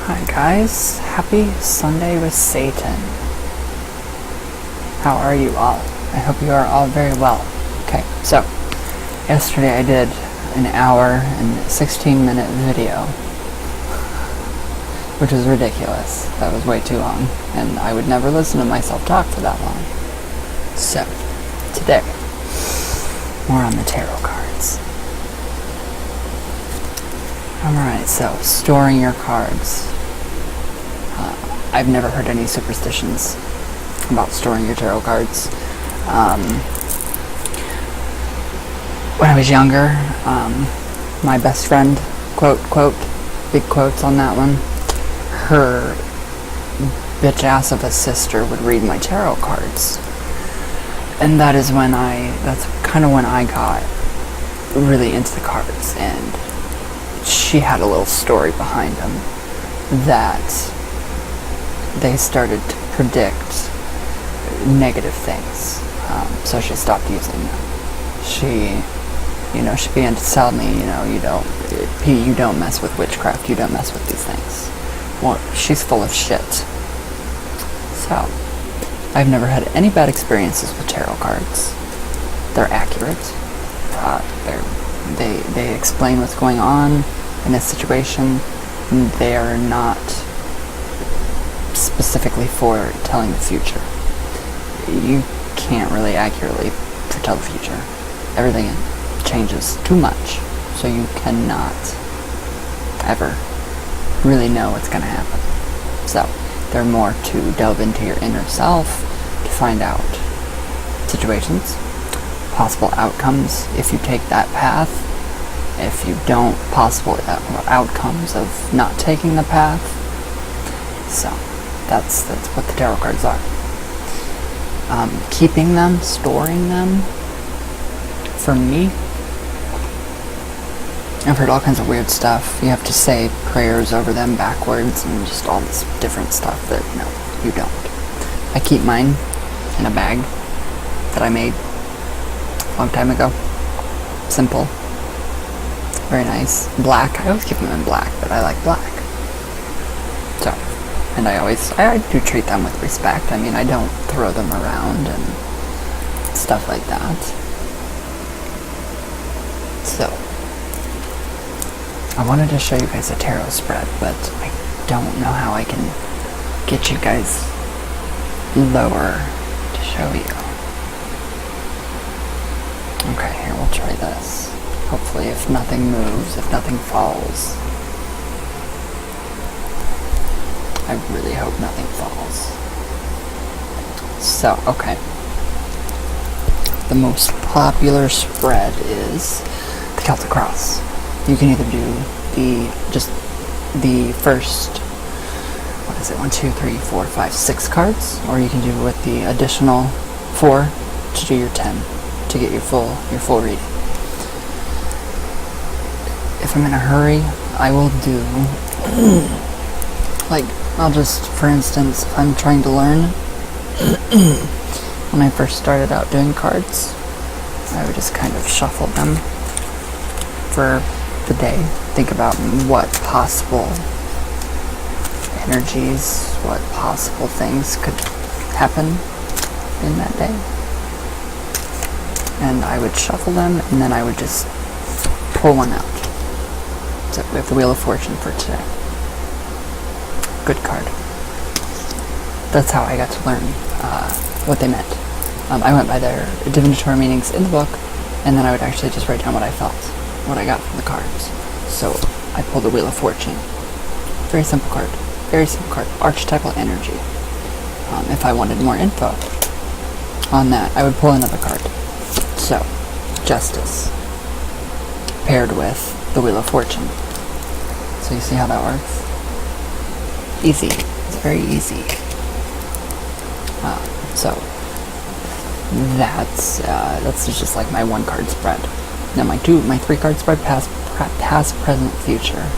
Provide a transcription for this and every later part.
Hi guys, happy Sunday with Satan. How are you all? I hope you are all very well. Okay, so yesterday I did an hour and 16-minute video, which was ridiculous. That was way too long, and I would never listen to myself talk for that long. So, today, more on the tarot cards. Alright, so storing your cards. I've never heard any superstitions about storing your tarot cards. When I was younger, my best friend, quote, big quotes on that one, her bitch ass of a sister would read my tarot cards. And that's kind of when I got really into the cards, and she had a little story behind them that they started to predict negative things. So she stopped using them. She began to tell me, you don't mess with witchcraft, you don't mess with these things. Well, she's full of shit. So, I've never had any bad experiences with tarot cards. They're accurate. They explain what's going on in a situation. They are not specifically for telling the future. You can't really accurately foretell the future. Everything changes too much, so you cannot ever really know what's going to happen. So, they're more to delve into your inner self to find out situations, possible outcomes if you take that path, if you don't, possible outcomes of not taking the path. So, that's what the tarot cards are. Keeping them, storing them, for me, I've heard all kinds of weird stuff. You have to say prayers over them backwards and just all this different stuff that, no, you don't. I keep mine in a bag that I made a long time ago. Simple. Very nice. Black. I always keep them in black, but I like black. So, and I do treat them with respect. I mean, I don't throw them around and stuff like that. So, I wanted to show you guys a tarot spread, but I don't know how I can get you guys lower to show you. Okay, here, we'll try this. Hopefully, if nothing moves, if nothing falls. I really hope nothing falls. So, okay. The most popular spread is the Celtic Cross. You can either do the first, 1, 2, 3, 4, 5, 6 cards, or you can do with the additional 4 to do your 10 to get your full reading. If I'm in a hurry, I will do I'll just, for instance, if I'm trying to learn, when I first started out doing cards, I would just kind of shuffle them for the day. Think about what possible energies, what possible things could happen in that day. And I would shuffle them, and then I would just pull one out. So we have the Wheel of Fortune for today. Good card. That's how I got to learn what they meant. I went by their divinatory meanings in the book, and then I would actually just write down what I felt, what I got from the cards. So I pulled the Wheel of Fortune. Very simple card. Very simple card. Archetypal energy. If I wanted more info on that, I would pull another card. So, Justice, paired with the Wheel of Fortune. So you see how that works? Easy. It's very easy. So that's just like my 1 card spread. Now my 3 card spread, past, present, future.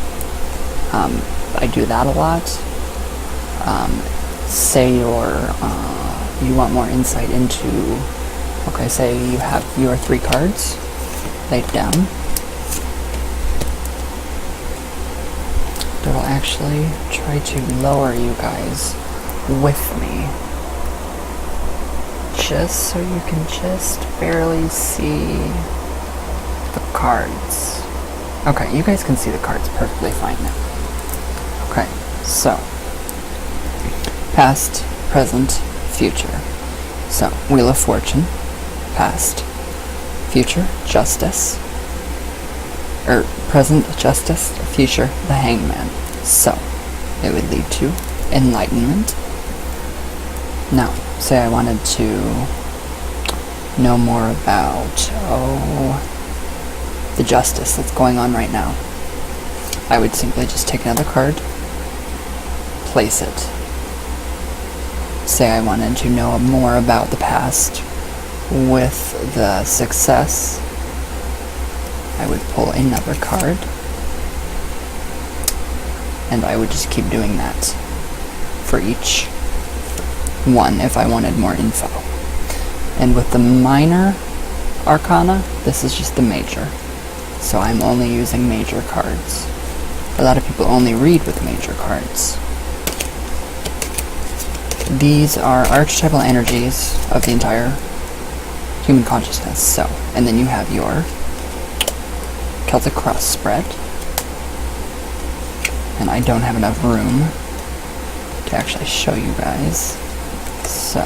I do that a lot. Say you want more insight into. Okay, say you have your 3 cards laid down. that will actually try to lower you guys with me. Just so you can just barely see the cards. Okay, you guys can see the cards perfectly fine now. Okay, so past, present, future. So, Wheel of Fortune, past, future, justice, or present, justice, future, the Hangman. So, it would lead to enlightenment. Now, say I wanted to know more about, the justice that's going on right now. I would simply just take another card, place it. Say I wanted to know more about the past with the success. I would pull another card, and I would just keep doing that for each one if I wanted more info. And with the minor arcana, this is just the major. So I'm only using major cards. A lot of people only read with major cards. These are archetypal energies of the entire human consciousness. So, and then you have your Celtic cross spread. And I don't have enough room to actually show you guys. So,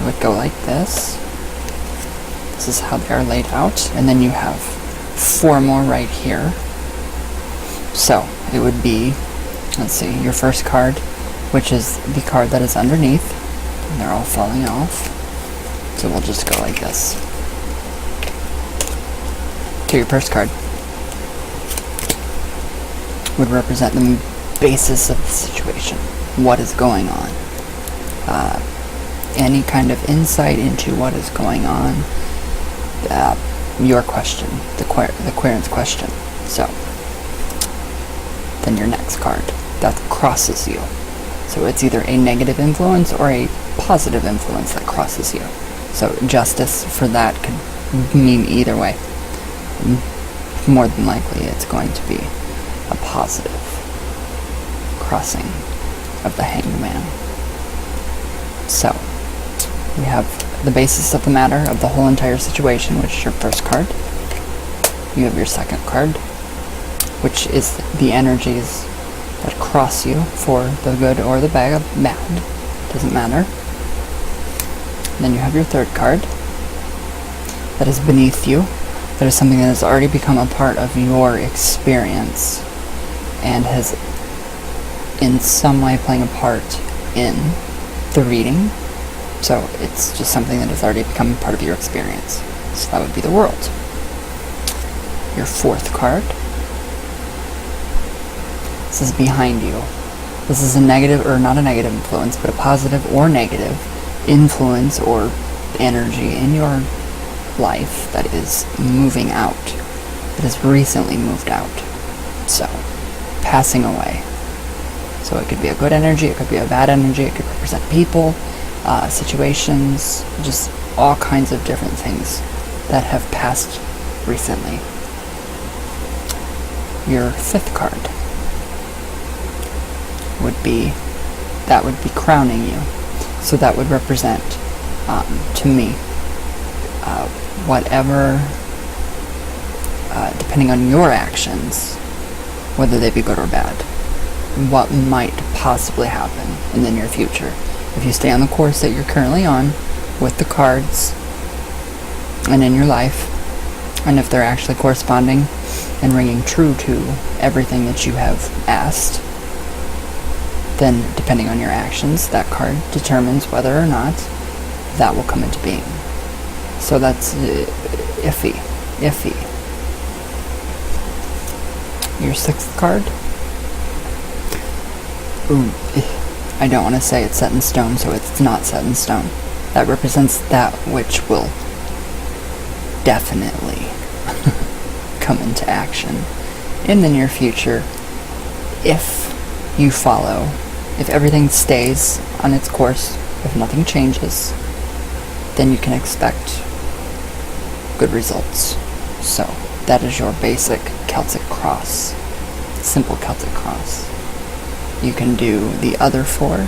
it would go like this. This is how they are laid out. And then you have 4 more right here. So, it would be, let's see, your first card, which is the card that is underneath. And they're all falling off. So we'll just go like this. To your first card would represent the basis of the situation. What is going on? Any kind of insight into what is going on. Your question, the querent's question. So, then your next card, that crosses you. So it's either a negative influence or a positive influence that crosses you. So justice for that could mean either way. More than likely it's going to be a positive crossing of the Hanged Man. So, we have the basis of the matter of the whole entire situation, which is your first card. You have your second card, which is the energies that cross you for the good or the bad. Doesn't matter. And then you have your third card. That is beneath you. That is something that has already become a part of your experience and has in some way playing a part in the reading. So it's just something that has already become part of your experience. So that would be the world. Your fourth card. This is behind you. This is a negative, or not a negative influence, but a positive or negative influence or energy in your life that is moving out, that has recently moved out. So, passing away. So it could be a good energy, it could be a bad energy, it could represent people, situations, just all kinds of different things that have passed recently. Your fifth card would be crowning you. So that would represent, to me, whatever, depending on your actions, whether they be good or bad, what might possibly happen in the near future. If you stay on the course that you're currently on with the cards and in your life, and if they're actually corresponding and ringing true to everything that you have asked, then depending on your actions, that card determines whether or not that will come into being. So that's iffy. Your sixth card. Ooh, I don't want to say it's set in stone, so it's not set in stone. That represents that which will definitely come into action in the near future if you follow, if everything stays on its course, if nothing changes, then you can expect good results. So that is your basic Celtic cross. Simple Celtic cross. You can do the other 4.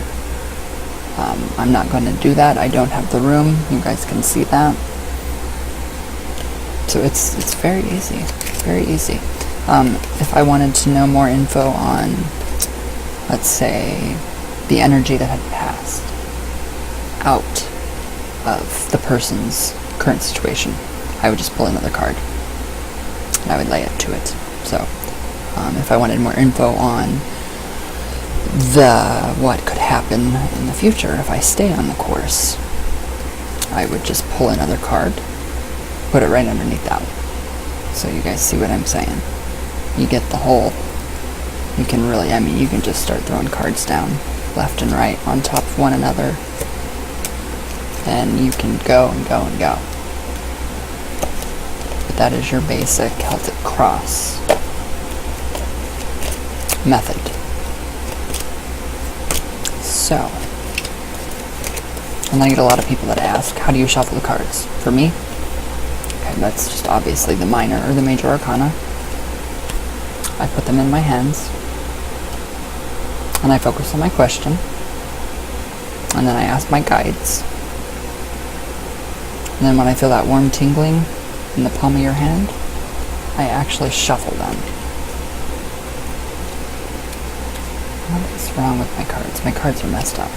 I'm not going to do that. I don't have the room. You guys can see that. So it's very easy. Very easy. If I wanted to know more info on, let's say, the energy that had passed out of the person's current situation, I would just pull another card and I would lay it to it. So if I wanted more info on what could happen in the future if I stay on the course, I would just pull another card, put it right underneath that one. So you guys see what I'm saying? You get the whole, you can really, you can just start throwing cards down left and right on top of one another, and you can go and go and go. But that is your basic Celtic cross method. So, and I get a lot of people that ask, how do you shuffle the cards? For me, okay, that's just obviously the minor or the major arcana. I put them in my hands, and I focus on my question, and then I ask my guides, and then when I feel that warm tingling in the palm of your hand, I actually shuffle them. What is wrong with my cards? My cards are messed up.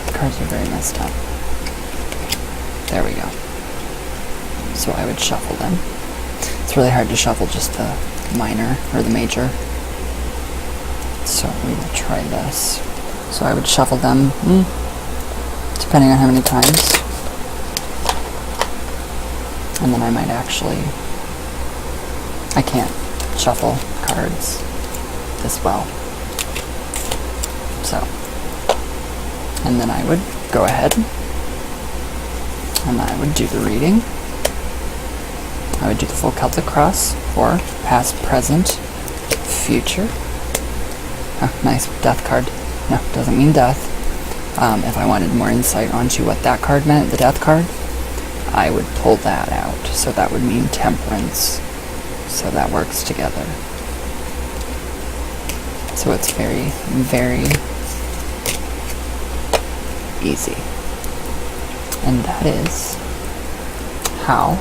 The cards are very messed up. There we go. So I would shuffle them. It's really hard to shuffle just the minor or the major. So we will try this. So I would shuffle them, depending on how many times. And then I might actually, I can't shuffle cards this well. So, and then I would go ahead and I would do the reading. I would do the full Celtic cross for past, present, future. Oh, nice death card. No, doesn't mean death. If I wanted more insight onto what that card meant, the death card, I would pull that out. So that would mean temperance. So that works together. So it's very, very easy. And that is how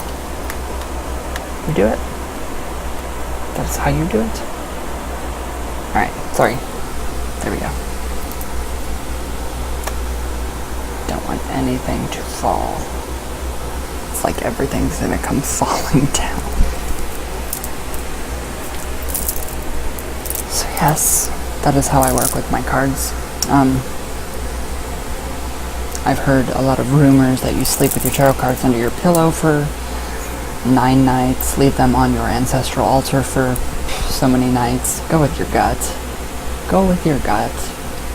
you do it. That's how you do it. Alright, sorry. There we go. Don't want anything to fall. It's like everything's gonna come falling down. So yes, that is how I work with my cards. I've heard a lot of rumors that you sleep with your tarot cards under your pillow for 9 nights, leave them on your ancestral altar for so many nights. Go with your gut. Go with your gut.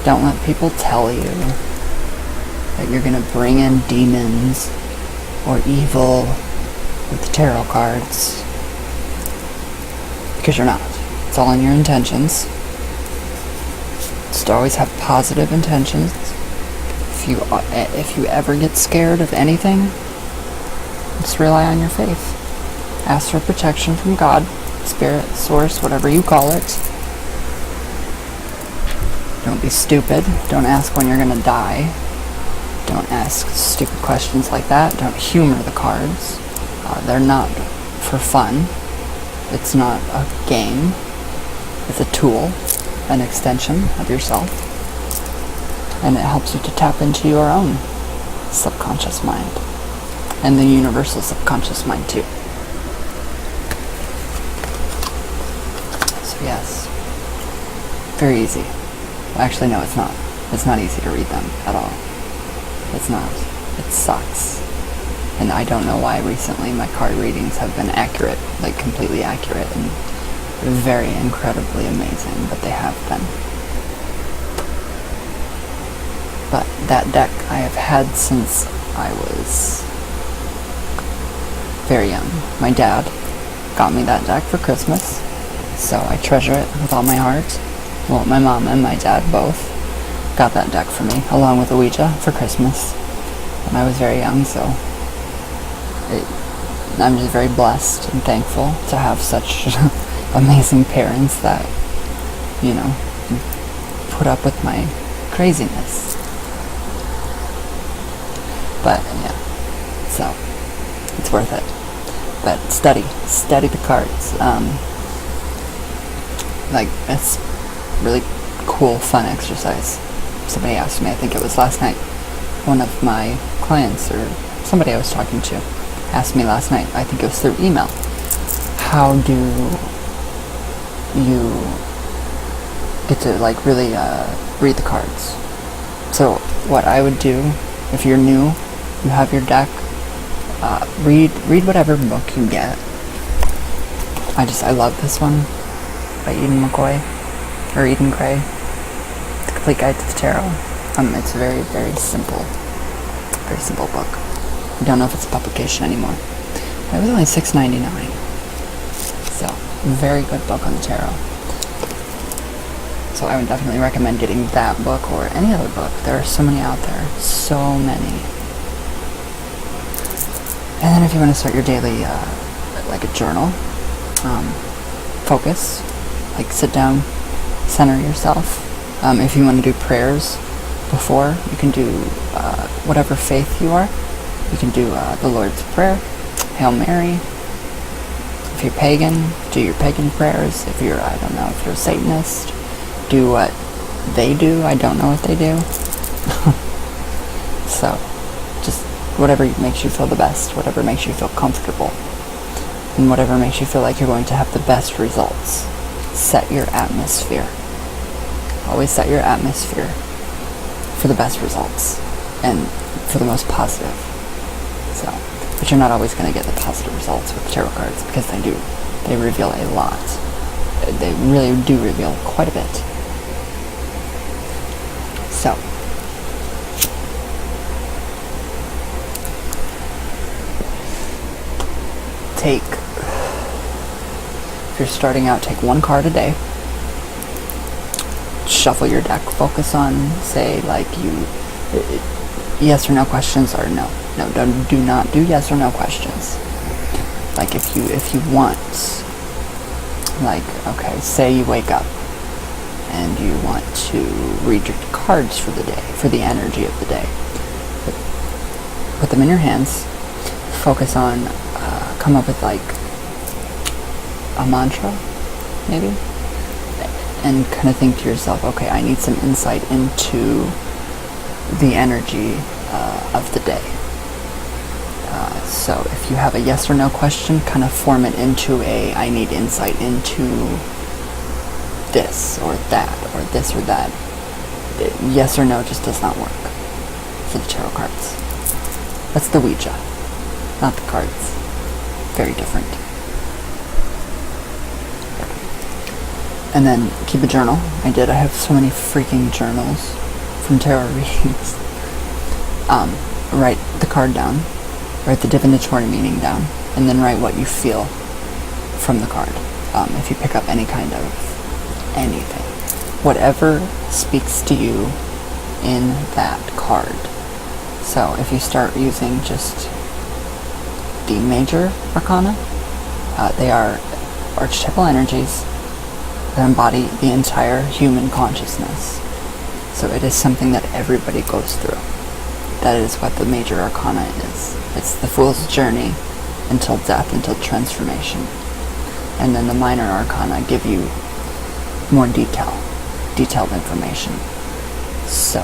Don't let people tell you that you're going to bring in demons or evil with the tarot cards. Because you're not. It's all in your intentions. Just always have positive intentions. If you ever get scared of anything, just rely on your faith. Ask for protection from God, Spirit, Source, whatever you call it. Don't be stupid. Don't ask when you're going to die. Don't ask stupid questions like that. Don't humor the cards. They're not for fun. It's not a game. It's a tool, an extension of yourself. And it helps you to tap into your own subconscious mind and the universal subconscious mind too. So yes, very easy. Well, actually no, it's not. It's not easy to read them at all. It's not. It sucks. And I don't know why recently my card readings have been accurate, like completely accurate and very incredibly amazing, but they have been. But that deck I have had since I was very young. My dad got me that deck for Christmas, so I treasure it with all my heart. Well, my mom and my dad both got that deck for me, along with a Ouija, for Christmas when I was very young, so I'm just very blessed and thankful to have such amazing parents that, you know, put up with my craziness. But yeah, so it's worth it. But study the cards. Like, it's really cool, fun exercise. Somebody asked me, I think it was last night, one of my clients or somebody I was talking to asked me last night, I think it was through email, how do you get to like really read the cards? So what I would do, if you're new, you have your deck, read whatever book you get. I love this one by Eden Gray, The Complete Guide to the Tarot. It's a very, very simple book. I don't know if it's a publication anymore. It was only $6.99. So, very good book on the tarot. So I would definitely recommend getting that book or any other book. There are so many out there. So many. And then if you want to start your daily, like a journal, focus, like sit down, center yourself. If you want to do prayers before, you can do whatever faith you are. You can do the Lord's Prayer, Hail Mary. If you're pagan, do your pagan prayers. If you're, I don't know, if you're a Satanist, do what they do. I don't know what they do. So, just whatever makes you feel the best, whatever makes you feel comfortable, and whatever makes you feel like you're going to have the best results. Set your atmosphere. Always set your atmosphere for the best results and for the most positive. So, but you're not always going to get the positive results with tarot cards because they reveal a lot. They really do reveal quite a bit. So, if you're starting out, take one card a day. Shuffle your deck. Focus on, say, like yes or no questions, or no, do not do yes or no questions. Like if you want, like, okay, say you wake up and you want to read your cards for the day, for the energy of the day. Put them in your hands. Focus on, come up with like a mantra, maybe, and kind of think to yourself, okay, I need some insight into the energy of the day. So if you have a yes or no question, kind of form it into a, I need insight into this or that or this or that. Yes or no just does not work for the tarot cards. That's the Ouija, not the cards. Very different. And then keep a journal. I have so many freaking journals from tarot readings. Write the card down, write the divinatory meaning down, and then write what you feel from the card. If you pick up any kind of anything, whatever speaks to you in that card. So if you start using just the major arcana, they are archetypal energies that embody the entire human consciousness. So it is something that everybody goes through. That is what the major arcana is. It's the fool's journey until death, until transformation. And then the minor arcana give you more detailed information. So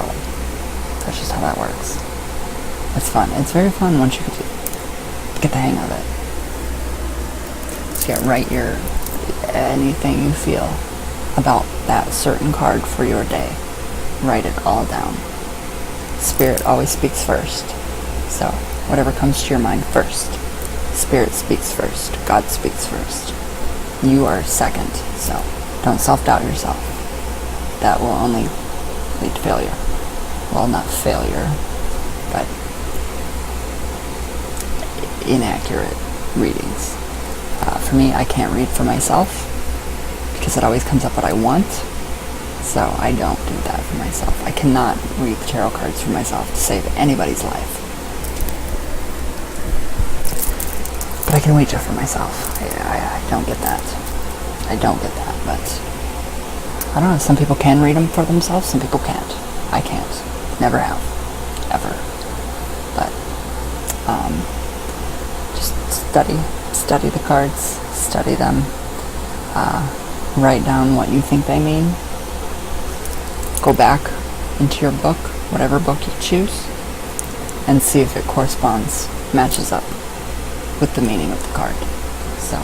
that's just how that works. It's fun. It's very fun once you get the hang of it. So yeah, write your anything you feel about that certain card for your day. Write it all down. Spirit always speaks first. So whatever comes to your mind first. Spirit speaks first. God speaks first. You are second. So don't self-doubt yourself. That will only lead to failure. Well, not failure, but inaccurate readings. For me, I can't read for myself because it always comes up what I want. So I don't do that for myself. I cannot read the tarot cards for myself to save anybody's life. But But I can Ouija for myself. I don't get that. I don't get that, but I don't know. Some people can read them for themselves, some people can't. I can't. Never have. Ever. But, just study the cards, study them, write down what you think they mean, go back into your book, whatever book you choose, and see if it matches up with the meaning of the card. So,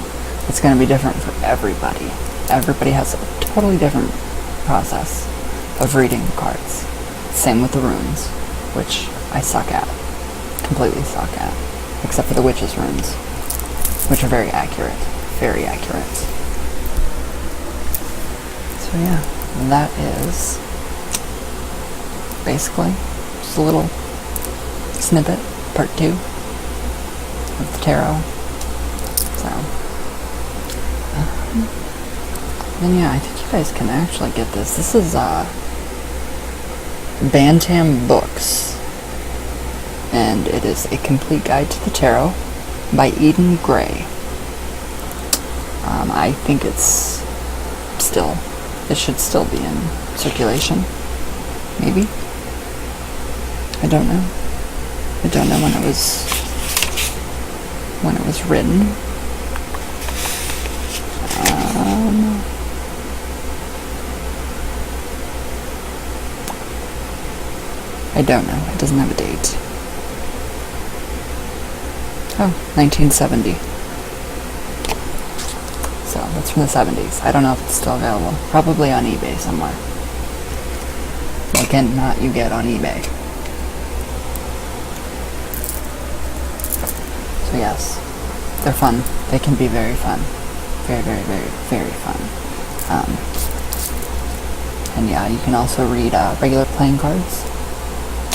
it's going to be different for everybody. Everybody has a totally different process of reading the cards. Same with the runes, which I suck at. Completely suck at. Except for the witch's runes, which are very accurate. Very accurate. So yeah, that is basically just a little snippet, part 2 of the tarot. So, then yeah, I think you guys can actually get this. This is Bantam Books, and it is A Complete Guide to the Tarot by Eden Gray. I think it should still be in circulation. Maybe. I don't know. I don't know when it was written. I don't know. It doesn't have a date. Oh, 1970. So, that's from the 70s. I don't know if it's still available. Probably on eBay somewhere. Again, not you get on eBay. So yes, they're fun. They can be very fun. Very, very, very, very fun. And yeah, you can also read regular playing cards.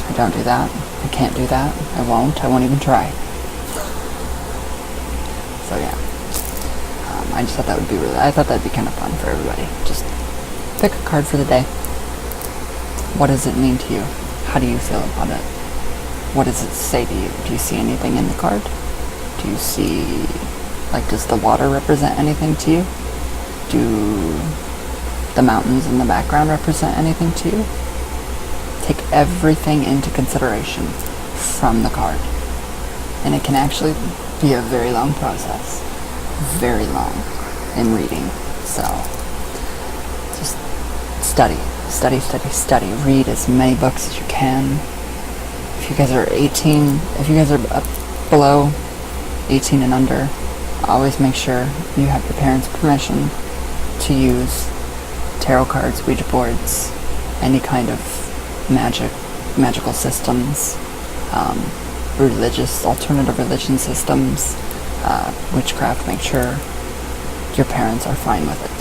I don't do that. I can't do that. I won't even try. So yeah. I just thought I thought that'd be kind of fun for everybody. Just pick a card for the day. What does it mean to you? How do you feel about it? What does it say to you? Do you see anything in the card? Do you see, does the water represent anything to you? Do the mountains in the background represent anything to you? Take everything into consideration from the card. And it can actually be a very long process. Very long in reading. So, just study. Read as many books as you can. If you guys are 18, if you guys are below 18 and under, always make sure you have your parents' permission to use tarot cards, Ouija boards, any kind of magical systems, alternative religion systems, witchcraft. Make sure your parents are fine with it.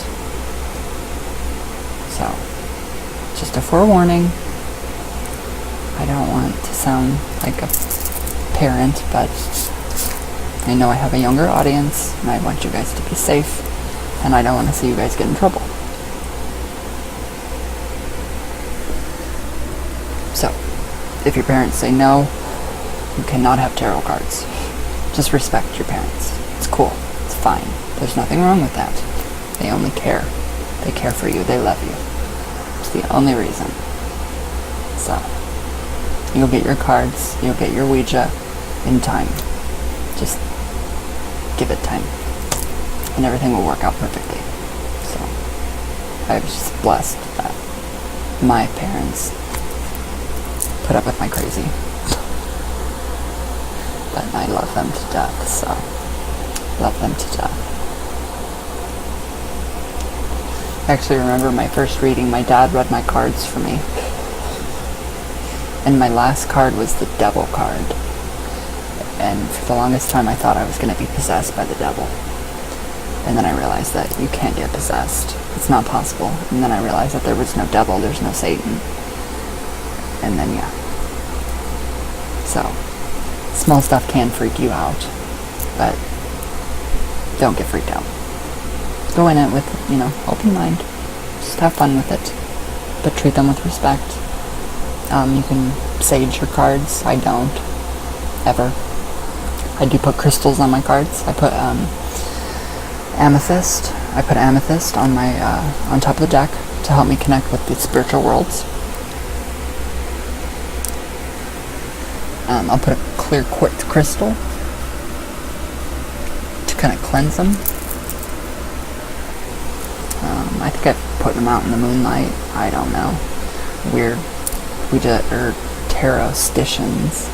So, just a forewarning. I don't want to sound like a parent, but I know I have a younger audience, and I want you guys to be safe, and I don't want to see you guys get in trouble. So, if your parents say no, you cannot have tarot cards. Just respect your parents. It's cool. It's fine. There's nothing wrong with that. They only care. They care for you. They love you. It's the only reason. So, you'll get your cards. You'll get your Ouija in time. Just give it time. And everything will work out perfectly. So, I was just blessed that my parents put up with my crazy. But I love them to death, so love them to death. I actually remember my first reading, my dad read my cards for me. And my last card was the devil card. And for the longest time I thought I was going to be possessed by the devil. And then I realized that you can't get possessed. It's not possible. And then I realized that there was no devil, there's no Satan. And then yeah. So, small stuff can freak you out, but don't get freaked out. Go in it with, open mind. Just have fun with it, but treat them with respect. You can sage your cards. I don't, ever. I do put crystals on my cards. I put amethyst. I put amethyst on my on top of the deck to help me connect with the spiritual worlds. I'll put a clear quartz crystal to kind of cleanse them. I think I've put them out in the moonlight. I don't know. Weird Ouija or tarot stitions.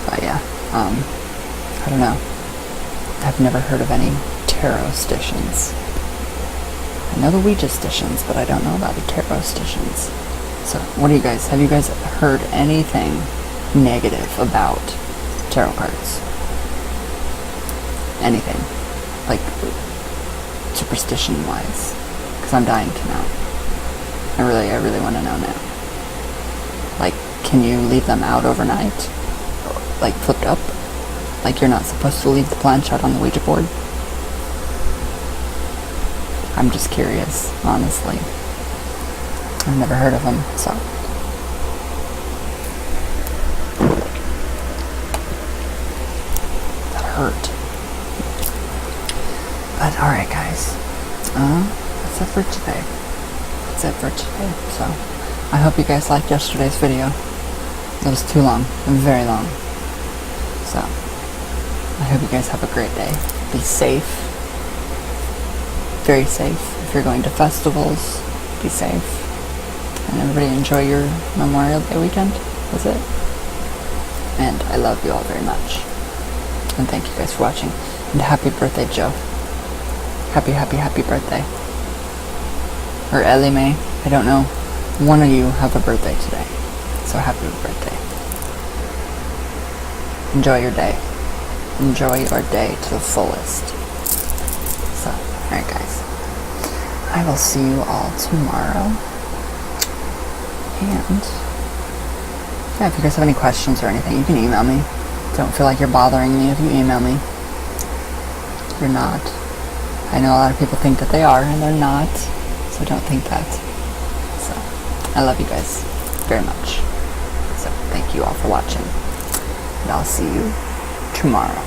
But yeah, I don't know. I've never heard of any tarot stitions. I know the Ouija stitions, but I don't know about the tarot stitions. So, what do you guys, have you guys heard anything negative about tarot cards? Anything? Like, superstition-wise? Because I'm dying to know. I really want to know now. Like, can you leave them out overnight? Like, flipped up? Like, you're not supposed to leave the planchette on the Ouija board? I'm just curious, honestly. I've never heard of them, so. That hurt. But, alright guys. That's it for today. So, I hope you guys liked yesterday's video. It was too long, very long. So, I hope you guys have a great day. Be safe. Very safe. If you're going to festivals, be safe. And everybody enjoy your Memorial Day weekend. That's it. And I love you all very much. And thank you guys for watching. And happy birthday, Joe. Happy birthday. Or Ellie Mae. I don't know. One of you have a birthday today. So happy birthday. Enjoy your day. Enjoy your day to the fullest. So, alright guys. I will see you all tomorrow. And, yeah, if you guys have any questions or anything, you can email me. Don't feel like you're bothering me if you email me. You're not. I know a lot of people think that they are, and they're not. So don't think that. So, I love you guys very much. So, thank you all for watching. And I'll see you tomorrow.